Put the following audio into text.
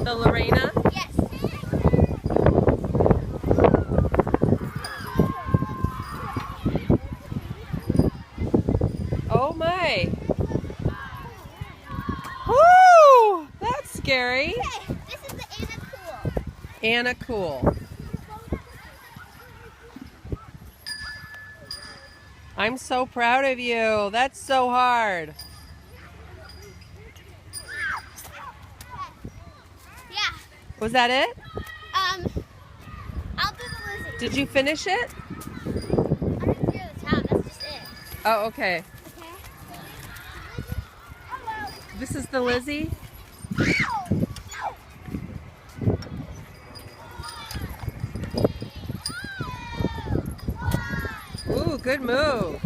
The Lorena? Yes. Oh my. Woo! That's scary. Okay, this is the Anna Cool. Anna Cool. I'm so proud of you. That's so hard. Yeah. Was that it? I'll do the Lizzie. Did you finish it? I didn't do the town. That's just it. Oh, okay. Okay. This is the Lizzie? Ooh, good move.